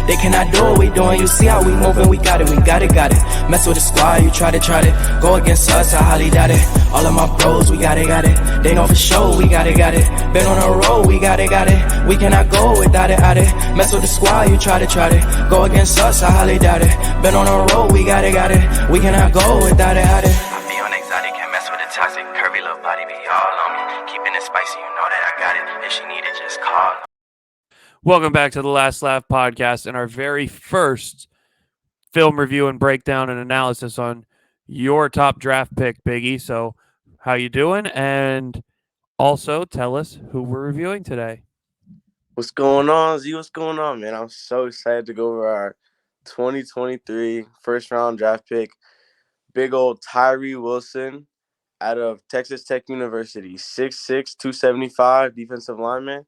They cannot do what we doing. You see how we moving, we got it. Mess with the squad, you try it. Go against us, I highly doubt it. All of my bros, we got it. They know for sure, we got it. Been on a roll, we got it. We cannot go without it. Mess with the squad, you try it. Go against us, I highly doubt it. Been on a roll, we got it. We cannot go without it. I be on exotic, can't mess with the toxic. Curvy little body be all on me. Keeping it spicy, you know that I got it. If she need it, just call. Welcome back to the Last Laugh podcast and our very first film review and breakdown and analysis on your top draft pick, Biggie. So how you doing? And also tell us who we're reviewing today. What's going on, Z? What's going on, man? I'm so excited to go over our 2023 first-round draft pick, big old Tyree Wilson out of Texas Tech University, 6'6", 275, defensive lineman.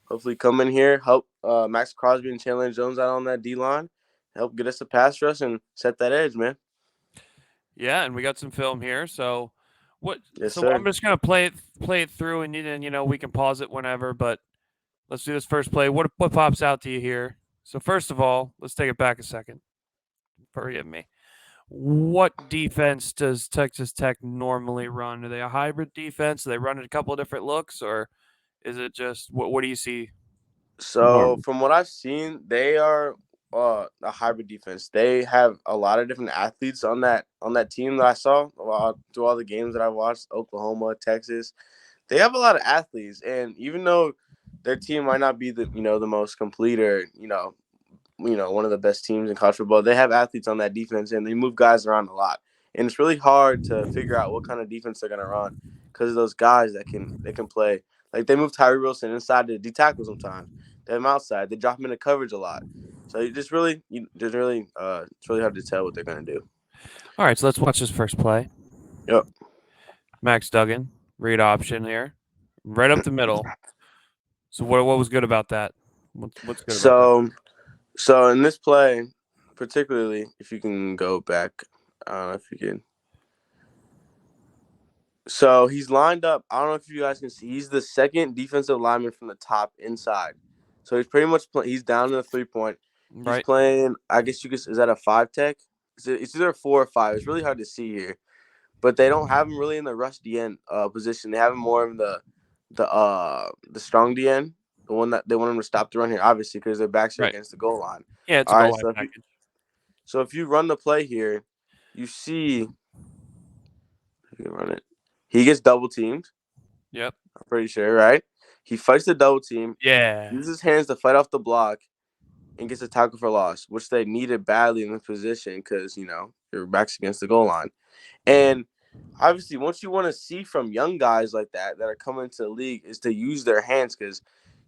Hopefully come in here, help Max Crosby and Chandler Jones out on that D-line, help get us a pass rush and set that edge, man. Yeah, and we got some film here. So Yes, so sir. I'm just going to play it through and we can pause it whenever, but let's do this first play. What pops out to you here? So first of all, let's take it back a second. Forgive me. What defense does Texas Tech normally run? Are they a hybrid defense? Do they run a couple of different looks, or is it just what do you see? So from what I've seen, they are a hybrid defense. They have a lot of different athletes on that team that I saw through all the games that I watched. Oklahoma, Texas, they have a lot of athletes, and even though their team might not be the most complete or one of the best teams in college football, they have athletes on that defense, and they move guys around a lot. And it's really hard to figure out what kind of defense they're gonna run because of those guys that can play. Like they move Tyree Wilson inside to D tackle sometimes. They have him outside. They drop him into coverage a lot. So it's really hard to tell what they're gonna do. All right, so let's watch this first play. Yep. Max Duggan, read option here, right up the middle. So what was good about that? What's good about that? So in this play, particularly if you can go back, I don't know if you can. So he's lined up. I don't know if you guys can see. He's the second defensive lineman from the top inside. So he's pretty much he's down in the 3-point. He's playing. I guess is that a 5 tech? It's either a 4 or 5. It's really hard to see here, but they don't have him really in the rush DN position. They have him more in the strong DN, the one that they want him to stop the run here, obviously because their backs are against the goal line. Yeah, it's a goal line package. So if you run the play here, you see. If you can run it. He gets double teamed. Yep. I'm pretty sure, right? He fights the double team. Yeah. Uses his hands to fight off the block and gets a tackle for loss, which they needed badly in this position because, your back's against the goal line. And obviously, what you want to see from young guys like that are coming into the league is to use their hands because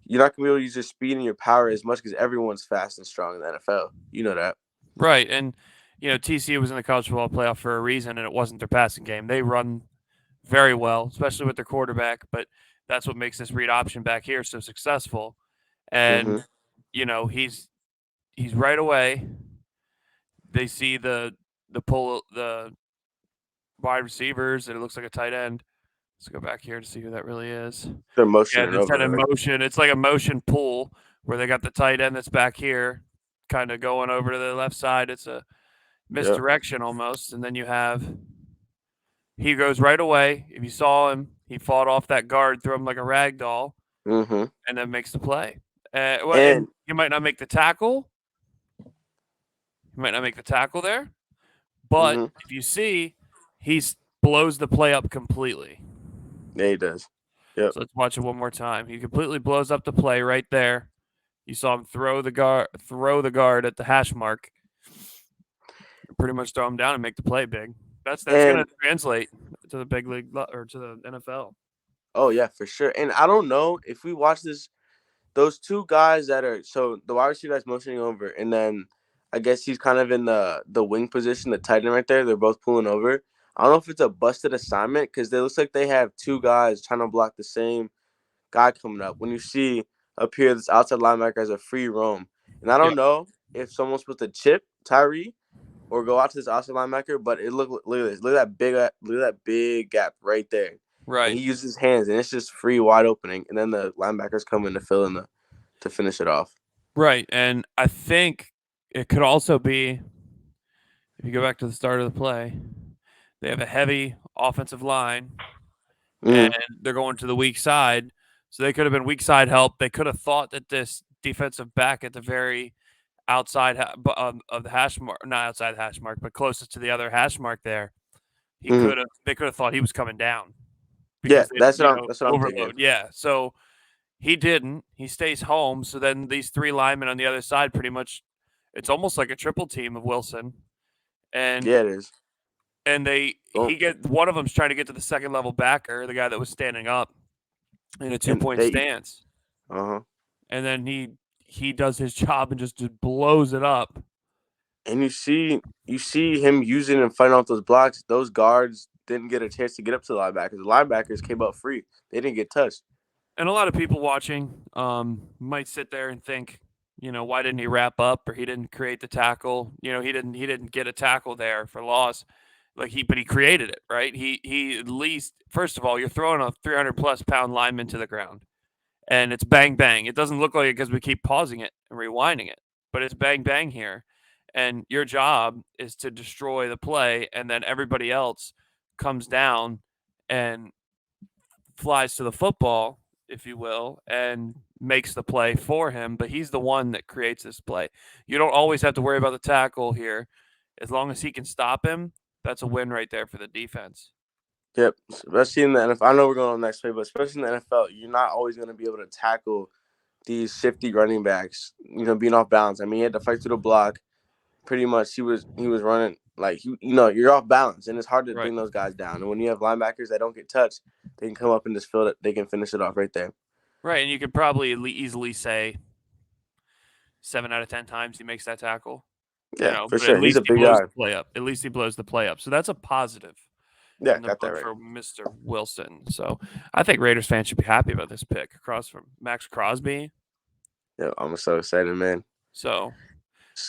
you're not going to be able to use your speed and your power as much because everyone's fast and strong in the NFL. You know that. Right. And, TCU was in the college football playoff for a reason, and it wasn't their passing game. They run very well, especially with their quarterback, but that's what makes this read option back here so successful. And he's right away. They see the wide receivers, and it looks like a tight end. Let's go back here to see who that really is. They're motion. Yeah, it's kind of motion. It's like a motion pull where they got the tight end that's back here, kind of going over to the left side. It's a misdirection almost, and then you have. He goes right away. If you saw him, he fought off that guard, threw him like a rag doll, and then makes the play. And he might not make the tackle. He might not make the tackle there, but if you see, he blows the play up completely. Yeah, he does. Yep. So let's watch it one more time. He completely blows up the play right there. You saw him throw the guard at the hash mark. Pretty much throw him down and make the play big. That's going to translate to the big league or to the NFL. Oh, yeah, for sure. And I don't know if we watch this, those two guys that are – so the wide receiver guy's motioning over, and then I guess he's kind of in the wing position, the tight end right there. They're both pulling over. I don't know if it's a busted assignment because it looks like they have two guys trying to block the same guy coming up. When you see up here, this outside linebacker has a free roam. And I don't know if someone's supposed to chip Tyree or go out to this outside linebacker, but look at that big gap right there. Right. And he uses his hands, and it's just free wide opening, and then the linebackers come in to fill in to finish it off. Right, and I think it could also be, if you go back to the start of the play, they have a heavy offensive line and they're going to the weak side. So they could have been weak side help. They could have thought that this defensive back at the very outside of the hash mark, not outside the hash mark, but closest to the other hash mark there, they could have thought he was coming down Yeah, because they, that's what I'm thinking. overload. Yeah. So he didn't. He stays home. So then these three linemen on the other side pretty much, it's almost like a triple team of Wilson. And Yeah, it is. he get one of them's trying to get to the second level backer, the guy that was standing up in a And 2-point they, stance. uh huh. And then he does his job and just blows it up. And you see him using and fighting off those blocks. Those guards didn't get a chance to get up to the linebackers. The linebackers came up free. They didn't get touched. And a lot of people watching might sit there and think, why didn't he wrap up or he didn't create the tackle? He didn't get a tackle there for loss. But he created it, right? He at least, first of all, you're throwing a 300+ pound lineman to the ground, and it's bang bang. It doesn't look like it because we keep pausing it and rewinding it, but it's bang bang here. And your job is to destroy the play, and then everybody else comes down and flies to the football, if you will, and makes the play for him. But he's the one that creates this play. You don't always have to worry about the tackle here. As long as he can stop him, that's a win right there for the defense. Yep, especially in the NFL. I know we're going on the next play, but especially in the NFL, you're not always going to be able to tackle these shifty running backs. Being off balance. I mean, he had to fight through the block. Pretty much, he was running like you're off balance, and it's hard to bring those guys down. And when you have linebackers that don't get touched, they can come up and just feel it. They can finish it off right there. Right, and you could probably easily say 7 out of 10 times he makes that tackle. Yeah, for but at sure. He's least a he big blows guy. the play up. At least he blows the play up. So that's a positive. Yeah, In the got that book right. for Mr. Wilson. So I think Raiders fans should be happy about this pick across from Max Crosby. Yeah, I'm so excited, man. So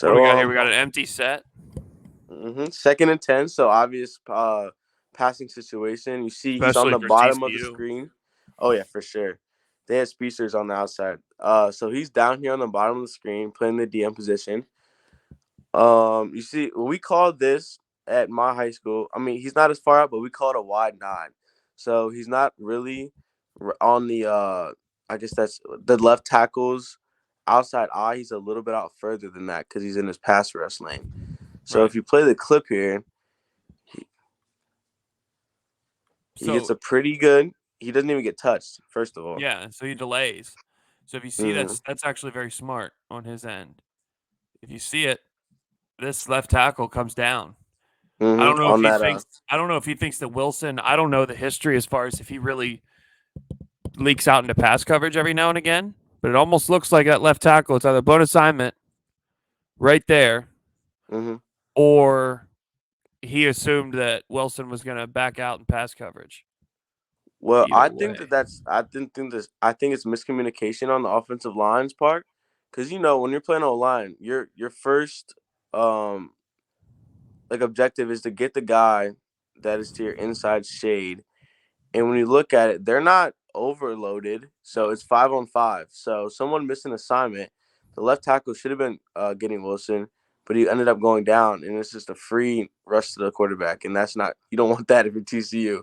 what do we got here? We got an empty set. 2nd and 10. So obvious passing situation. You see, he's on Especially the for bottom of the TCU. screen. Oh yeah, for sure. They had speedsters on the outside. So he's down here on the bottom of the screen playing the DM position. You see, we called this at my high school. I mean, he's not as far out, but we call it a wide nine. So he's not really on the I guess that's the left tackle's outside eye. He's a little bit out further than that because he's in his pass rush lane. So if you play the clip here, he gets a pretty good. He doesn't even get touched. First of all, yeah. So he delays. So if you see that's actually very smart on his end. If you see it, this left tackle comes down. I don't know if he thinks. I don't know if he thinks that Wilson. I don't know the history as far as if he really leaks out into pass coverage every now and again. But it almost looks like that left tackle. It's either blown assignment right there, or he assumed that Wilson was going to back out in pass coverage. Well, I think it's miscommunication on the offensive line's part, because when you're playing on line, your first objective is to get the guy that is to your inside shade, and when you look at it, they're not overloaded, so it's 5-on-5. So someone missed an assignment. The left tackle should have been getting Wilson, but he ended up going down, and it's just a free rush to the quarterback, and that's not, you don't want that if you're TCU.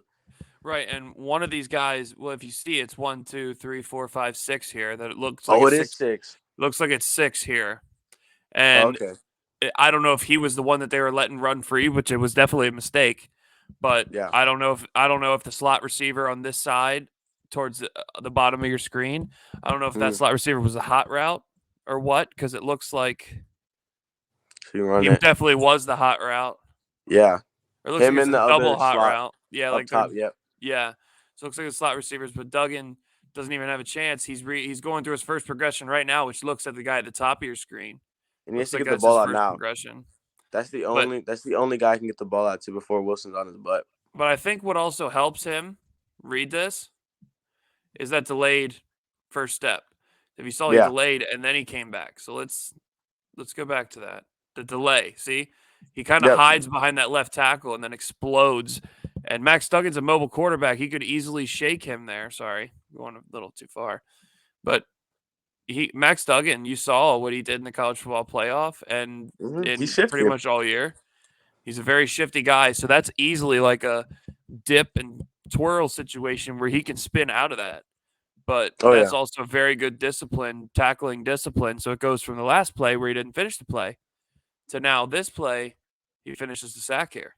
Right, and one of these guys, well, if you see, it's 1, 2, 3, 4, 5, 6 here. That it looks like it is 6. Looks like it's 6 here, and I don't know if he was the one that they were letting run free, which it was definitely a mistake. But I don't know if the slot receiver on this side, towards the bottom of your screen, I don't know if that slot receiver was a hot route or what, because it looks like he definitely was the hot route. Yeah. Or it looks like it's a double hot route. Yeah, up top. Yep. Yeah. So it looks like it's slot receivers, but Duggan doesn't even have a chance. He's going through his first progression right now, which looks at the guy at the top of your screen. And he has to get the ball out now. Progression. That's the only guy I can get the ball out to before Wilson's on his butt. But I think what also helps him read this is that delayed first step. If you saw, he delayed and then he came back. So let's go back to that. The delay. See, he kind of hides behind that left tackle and then explodes. And Max Duggan's a mobile quarterback. He could easily shake him there. Sorry, going a little too far. But Max Duggan, you saw what he did in the college football playoff and He's in pretty shifty. much all year. He's a very shifty guy, so that's easily like a dip and twirl situation where he can spin out of that. But Oh that's yeah. also very good discipline, tackling discipline. So it goes from the last play where he didn't finish the play to now this play, he finishes the sack here.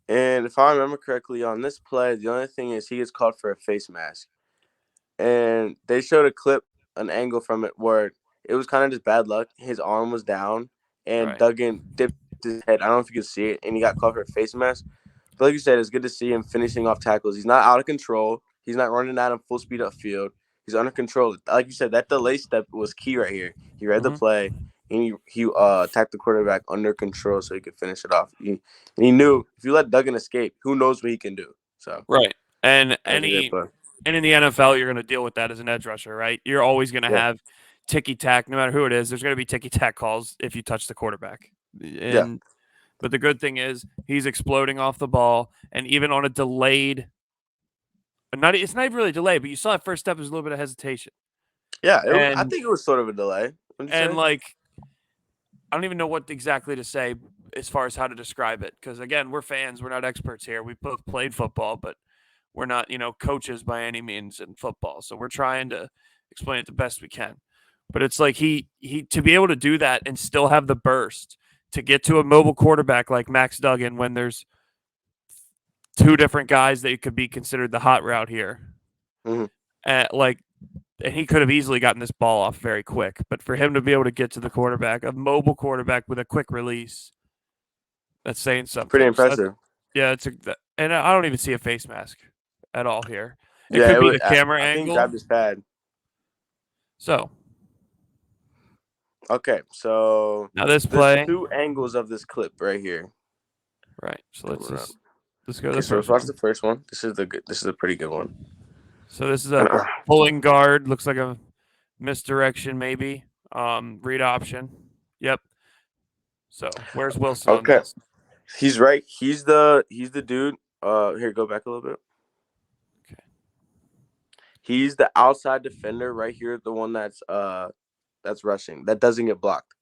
And if I remember correctly, on this play, the only thing is he gets called for a face mask. And they showed a clip, an angle from it where it was kind of just bad luck. His arm was down, and Right. Duggan dipped his head. I don't know if you could see it, and he got called for a face mask. But like you said, it's good to see him finishing off tackles. He's not out of control. He's not running out of full speed upfield. He's under control. Like you said, that delay step was key right here. He read the play, and he attacked the quarterback under control so he could finish it off. And he knew if you let Duggan escape, who knows what he can do. So Right. And that was a great play. and in the NFL, you're going to deal with that as an edge rusher, right? You're always going to Yeah. have ticky tack, no matter who it is. There's going to be ticky tack calls if you touch the quarterback. And but the good thing is he's exploding off the ball, and even on a delayed, it's not even really delayed, but you saw that first step was a little bit of hesitation. Yeah, I think it was sort of a delay. And like, I don't even know what exactly to say as far as how to describe it, because again, we're fans, we're not experts here. We both played football, but we're not, coaches by any means in football. So we're trying to explain it the best we can. But it's like he to be able to do that and still have the burst to get to a mobile quarterback like Max Duggan when there's two different guys that could be considered the hot route here. Mm-hmm. And he could have easily gotten this ball off very quick. But for him to be able to get to the quarterback, a mobile quarterback with a quick release, that's saying something. Pretty impressive. And I don't even see a face mask at all here. It Yeah, could be the camera I think angle. he grabbed his pad. So. Okay, so now this play. There's two angles of this clip right here. Right. So let's go to the first first watch one. the first one. This is a pretty good one. So this is a pulling guard. Looks like a misdirection, maybe. Read option. Yep. So where's Wilson on this? He's right. He's the dude. Here, go back a little bit. Okay. He's the outside defender right here, the one that's rushing. That doesn't get blocked.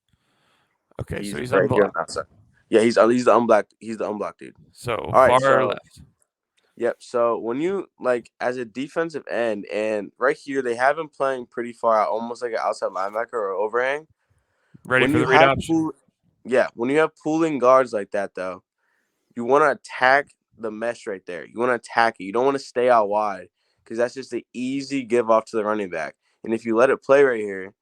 Okay, so he's right unblocked. Yeah, he's the unblocked. He's the unblocked dude. So far left. Yep. So when you as a defensive end, and right here they have him playing pretty far out, almost like an outside linebacker or overhang. Ready for the read option. When you have pulling guards like that, though, you want to attack the mesh right there. You want to attack it. You don't want to stay out wide because that's just an easy give off to the running back. And if you let it play right here,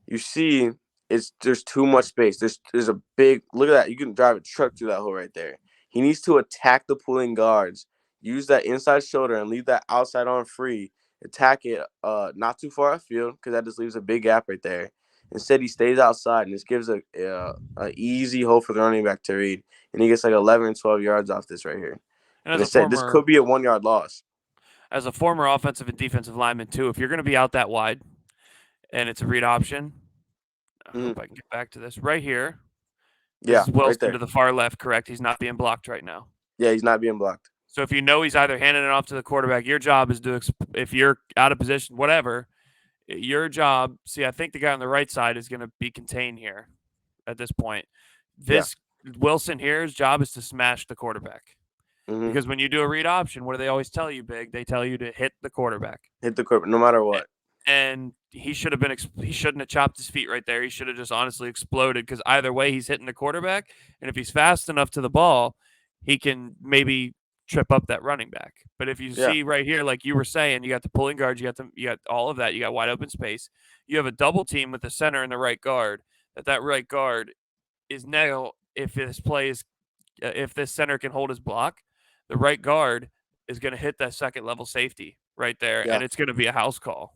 you see there's too much space. There's a big look at that. You can drive a truck through that hole right there. He needs to attack the pulling guards, use that inside shoulder, and leave that outside arm free. Attack it not too far outfield because that just leaves a big gap right there. Instead, he stays outside and this gives a easy hole for the running back to read, and he gets like 11 and 12 yards off this right here. And instead, this could be a 1 yard loss. As a former offensive and defensive lineman too, if you're going to be out that wide, and it's a read option, I hope I can get back to this right here. This is Wilson to the far left, correct? He's not being blocked right now. Yeah, he's not being blocked. So if you know he's either handing it off to the quarterback, your job is to, if you're out of position, whatever, your job, I think the guy on the right side is going to be contained here at this point. Wilson here's job is to smash the quarterback. Mm-hmm. Because when you do a read option, what do they always tell you, Big? They tell you to hit the quarterback. Hit the quarterback, no matter what. And he shouldn't have chopped his feet right there. He should have just honestly exploded because either way, he's hitting the quarterback. And if he's fast enough to the ball, he can maybe trip up that running back. But if you see right here, like you were saying, you got the pulling guards, you got all of that, you got wide open space. You have a double team with the center and the right guard. That right guard is now, if this center can hold his block, the right guard is going to hit that second level safety right there, and it's going to be a house call.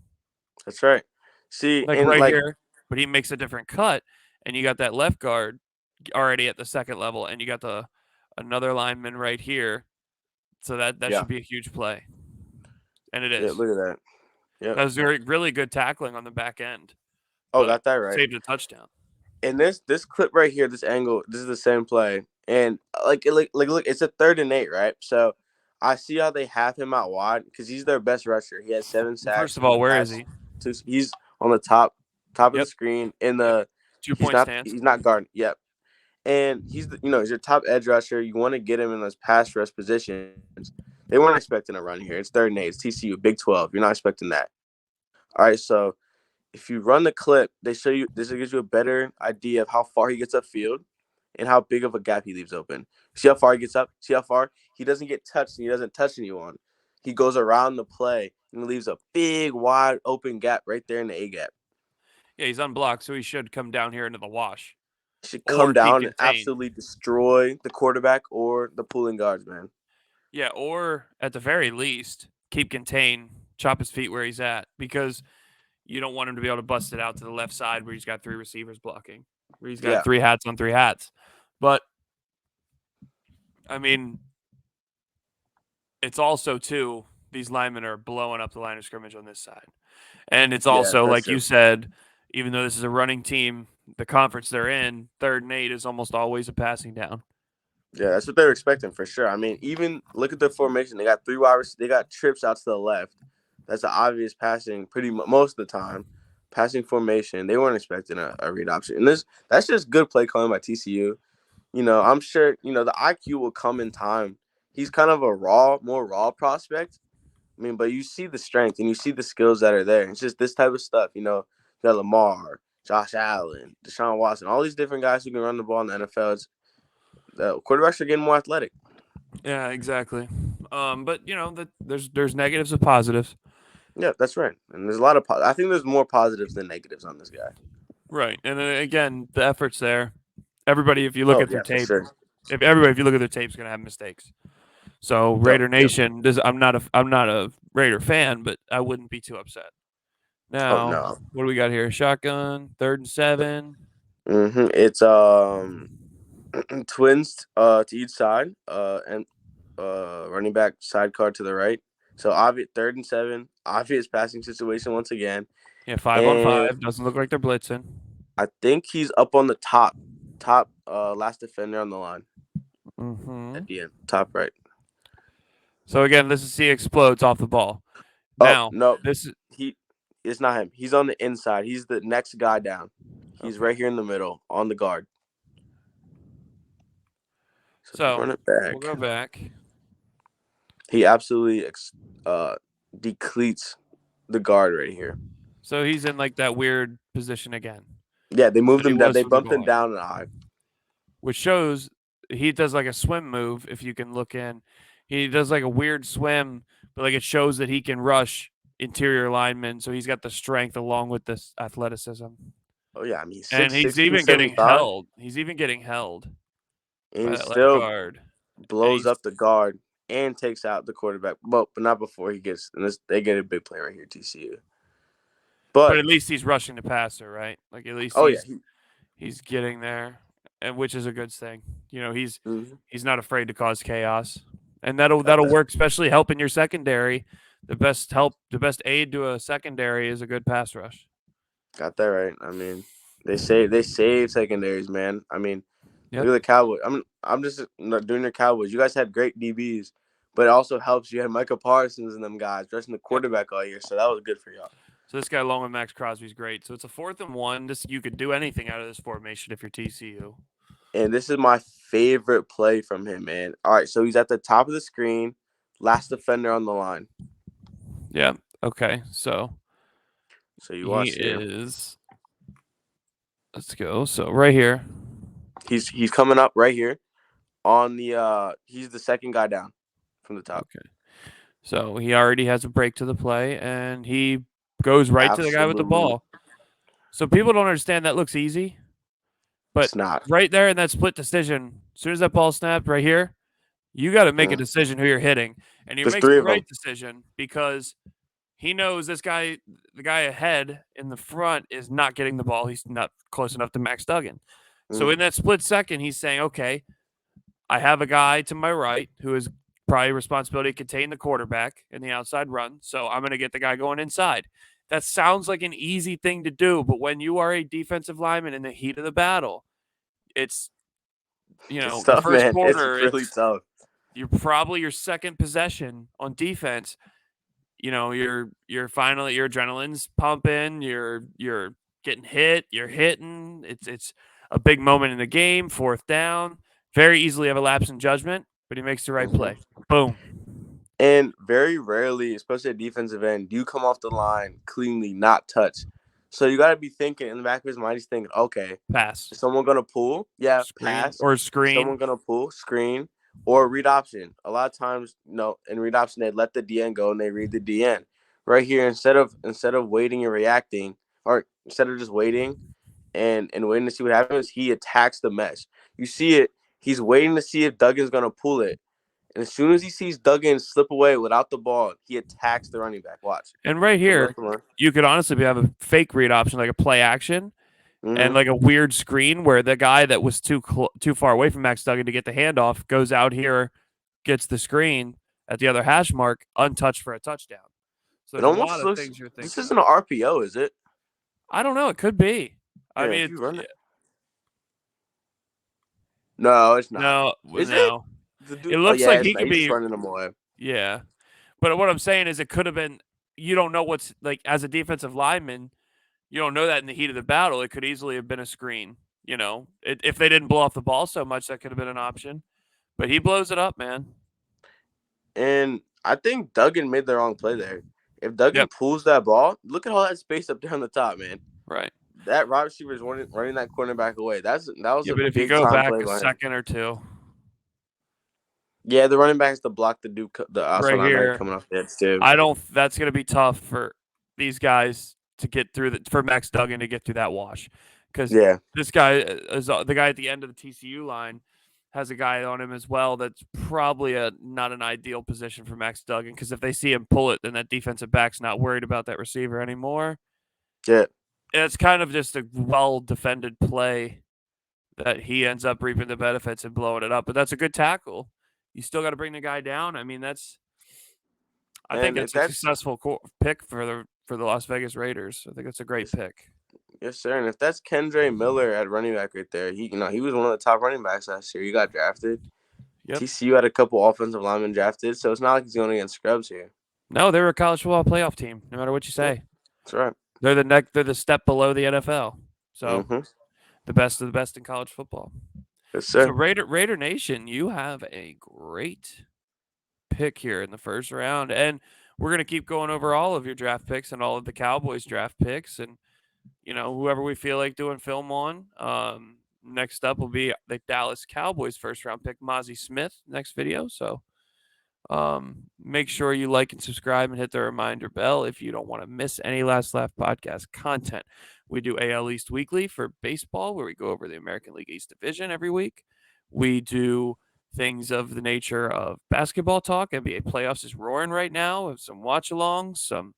That's right. See, here, but he makes a different cut, and you got that left guard already at the second level, and you got another lineman right here. So that should be a huge play, and it is. Yeah, look at that. Yeah, that was really good tackling on the back end. Oh, got that right. Saved a touchdown. And this clip right here, this angle, this is the same play, and look, it's a 3rd and 8, right? So I see how they have him out wide because he's their best rusher. He has 7 First sacks of in all, the where is past he? two. He's on the top of the Yep. screen in Yep. the. 2-point stance. He's not guarding. Yep. And he's your top edge rusher. You want to get him in those pass rush positions. They weren't expecting a run here. It's 3rd and 8. It's TCU, Big 12. You're not expecting that. All right, so if you run the clip, they show you this gives you a better idea of how far he gets upfield and how big of a gap he leaves open. See how far he gets up? See how far? He doesn't get touched and he doesn't touch anyone. He goes around the play and leaves a big, wide open gap right there in the A gap. Yeah, he's unblocked, so he should come down here into the wash He should or come keep down and contained. absolutely destroy the quarterback or the pulling guards, man. Yeah, or at the very least, keep contained, chop his feet where he's at, because you don't want him to be able to bust it out to the left side where he's got 3 receivers blocking, where he's got Yeah, 3 hats on 3 hats. But I mean, it's also too these linemen are blowing up the line of scrimmage on this side. And it's yeah, also, that's like you true. said, even though this is a running team, the conference they're in, 3rd and 8 is almost always a passing down. Yeah, that's what they were expecting for sure. I mean, even look at the formation. They got 3 wide. They got trips out to the left. That's an obvious passing, most of the time. Passing formation. They weren't expecting a read option, and that's just good play calling by TCU. I'm sure the IQ will come in time. He's kind of a more raw prospect. I mean, but you see the strength and you see the skills that are there. It's just this type of stuff. You got Lamar, Josh Allen, Deshaun Watson, all these different guys who can run the ball in the NFL. The quarterbacks are getting more athletic. Yeah, exactly. But there's negatives and positives. Yeah, that's right. And there's a lot of I think there's more positives than negatives on this guy. Right. And then again, the effort's there. Everybody, if you look Oh at their yeah, for tape, sure. if you look at their tape, is gonna have mistakes. So Yep. Raider Nation, I'm not a Raider fan, but I wouldn't be too upset. Oh Now, no. what do we got here? Shotgun, 3rd and 7. It's twins to each side and running back sidecar to the right. So obvious 3rd and 7, obvious passing situation once again. Yeah, 5 on And 5. Doesn't look like they're blitzing. I think he's up on the top last defender on the line Mm-hmm. at the end, top right. So again, this is he explodes off the ball. Oh Now, no, this is it's not him. He's on the inside. He's the next guy down. He's okay. right here in the middle on the guard. So if you So run it we'll go back, back. he absolutely decleats the guard right here. So he's in like that weird position again Yeah, they moved that he him down. was They from the bumped him guard, down an eye. which shows he does like a swim move. If you can look in, he does like a weird swim, but like it shows that he can rush interior linemen. So he's got the strength along with this athleticism, Oh yeah, I mean and 6'6", he's even getting 275, held. He's even getting held and by he that left still guard, and blows he's up the guard and takes out the quarterback. But not before he gets. And they get a big play right here, TCU. but But at least he's rushing the passer, right? Like at least oh yeah, he's getting there, and which is a good thing. He's mhm, he's not afraid to cause chaos, and that'll got that'll that, work, especially helping your secondary. The best aid to a secondary is a good pass rush. got that right. I mean, they save secondaries, man. I mean, look Yep. at the Cowboys. I'm just not doing your Cowboys. You guys had great DBs, but it also helps you had Micah Parsons and them guys rushing the Yep. quarterback all year, so that was good for y'all. So this guy along with Max Crosby's great. So it's a 4th and 1. This you could do anything out of this formation if you're TCU. And this is my favorite play from him, man. All right, so he's at the top of the screen, last defender on the line. Yeah. Okay. So So you he watch here. is. Let's go. So right here. He's coming up right here on the he's the second guy down from the top. Okay. So he already has a break to the play, and he goes right to the guy with the Absolutely. ball. So people don't understand that looks easy, but It's not. right there in that split decision, as soon as that ball snapped right here, you got to make a decision who you're hitting, and he There's makes 3 the of them. right decision because he knows this guy, the guy ahead in the front, is not getting the ball. He's not close enough to Max Duggan. So in that split second, he's saying, okay, I have a guy to my right who is probably responsibility to contain the quarterback in the outside run. So I'm going to get the guy going inside. That sounds like an easy thing to do, but when you are a defensive lineman in the heat of the battle, it's It's the tough, first man. It's quarter. really tough. you're probably your second possession on defense. You're finally your adrenaline's pumping. You're getting hit. You're hitting. It's a big moment in the game. 4th down. Very easily have a lapse in judgment, but he makes the right play. Boom. And very rarely, especially at defensive end, do you come off the line cleanly, not touch. So you got to be thinking in the back of his mind. He's thinking, okay, Pass. is someone gonna pull? Yeah, Screen pass. or Is screen. someone gonna pull? Screen or read option. A lot of times, in read option they let the DN go and they read the DN. Right here, instead of waiting and reacting, or instead of just waiting and waiting to see what happens, he attacks the mesh. You see it. He's waiting to see if Duggan's gonna pull it. And as soon as he sees Duggan slip away without the ball, he attacks the running back. Watch. And right here, you could honestly have a fake read option, like a play action, and like a weird screen where the guy that was too far away from Max Duggan to get the handoff goes out here, gets the screen at the other hash mark, untouched for a touchdown. So there's a lot of things you're thinking. This isn't an RPO, is it? I don't know. It could be. Yeah, I mean, no, it's not. No, is it? It looks like he could be running them away. Yeah, but what I'm saying is, it could have been. You don't know what's like as a defensive lineman. You don't know that in the heat of the battle. It could easily have been a screen. If they didn't blow off the ball so much, that could have been an option. But he blows it up, man. And I think Duggan made the wrong play there. If Duggan pulls that ball, look at all that space up there on the top, man. Right. That wide receiver is running that cornerback away. That was a but if you big go time back play a second or two. Yeah, the running back has to block the Duke, the right here coming off the edge too. That's going to be tough for these guys to get through for Max Duggan to get through that wash, because this guy is the guy at the end of the TCU line has a guy on him as well. That's probably not an ideal position for Max Duggan, because if they see him pull it, then that defensive back's not worried about that receiver anymore. Yeah, it's kind of just a well defended play that he ends up reaping the benefits and blowing it up. But that's a good tackle. You still got to bring the guy down. I mean, I think it's a successful pick for the Las Vegas Raiders. I think that's a great pick. Yes, sir. And if that's Kendre Miller at running back right there, he was one of the top running backs last year. He got drafted. Yep. TCU had a couple offensive linemen drafted, so it's not like he's going against scrubs here. No, they were a college football playoff team, no matter what you say. That's right. They're the step below the NFL. So the best of the best in college football. Yes, sir. So Raider Nation, you have a great pick here in the first round. And we're going to keep going over all of your draft picks and all of the Cowboys draft picks. And, whoever we feel like doing film on. Next up will be the Dallas Cowboys first round pick, Mozzie Smith, next video. So make sure you like and subscribe and hit the reminder bell if you don't want to miss any Last Laugh podcast content. We do AL East Weekly for baseball, where we go over the American League East Division every week. We do things of the nature of basketball talk. NBA playoffs is roaring right now. Some watch-alongs, some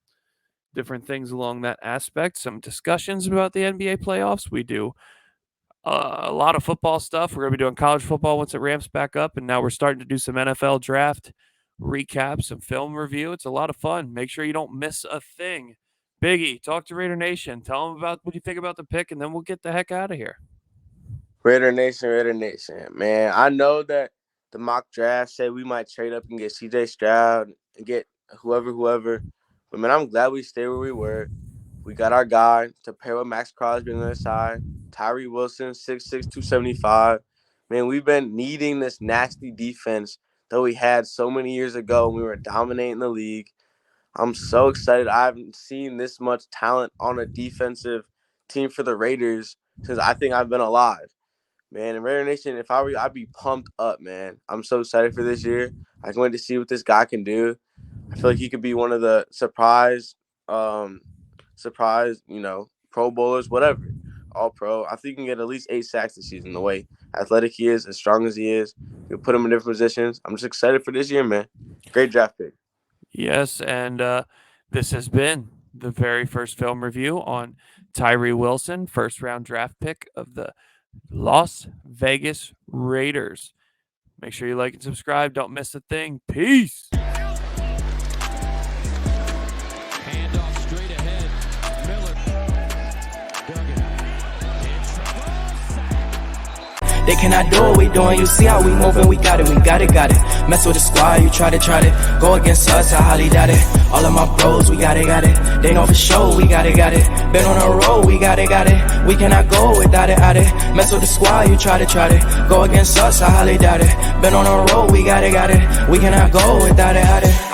different things along that aspect, some discussions about the NBA playoffs. We do a lot of football stuff. We're going to be doing college football once it ramps back up, and now we're starting to do some NFL draft recap, some film review. It's a lot of fun. Make sure you don't miss a thing. Biggie, talk to Raider Nation. Tell them about what you think about the pick, and then we'll get the heck out of here. Raider Nation. Man, I know that the mock draft said we might trade up and get CJ Stroud and get whoever. But, man, I'm glad we stayed where we were. We got our guy to pair with Max Crosby on the other side. Tyree Wilson, 6'6", 275. Man, we've been needing this nasty defense that we had so many years ago when we were dominating the league. I'm so excited. I haven't seen this much talent on a defensive team for the Raiders since I think I've been alive. Man, and Raider Nation, if I were you, I'd be pumped up, man. I'm so excited for this year. I can wait to see what this guy can do. I feel like he could be one of the surprise, Pro Bowlers, whatever. All Pro. I think he can get at least 8 sacks this season. The way athletic he is, as strong as he is, you put him in different positions. I'm just excited for this year, man. Great draft pick. Yes, and this has been the very first film review on Tyree Wilson, first-round draft pick of the Las Vegas Raiders. Make sure you like and subscribe. Don't miss a thing. Peace. Handoff straight ahead. Miller. Duggan. In trouble. They cannot do what we doing, you see how we moving, we got it, got it. Mess with the squad, you try to go against us, I highly doubt it. All of my bros, we got it. They know for sure, we got it. Been on a roll, we got it. We cannot go without it, Mess with the squad, you try to go against us, I highly doubt it. Been on a roll, we got it. We cannot go without it,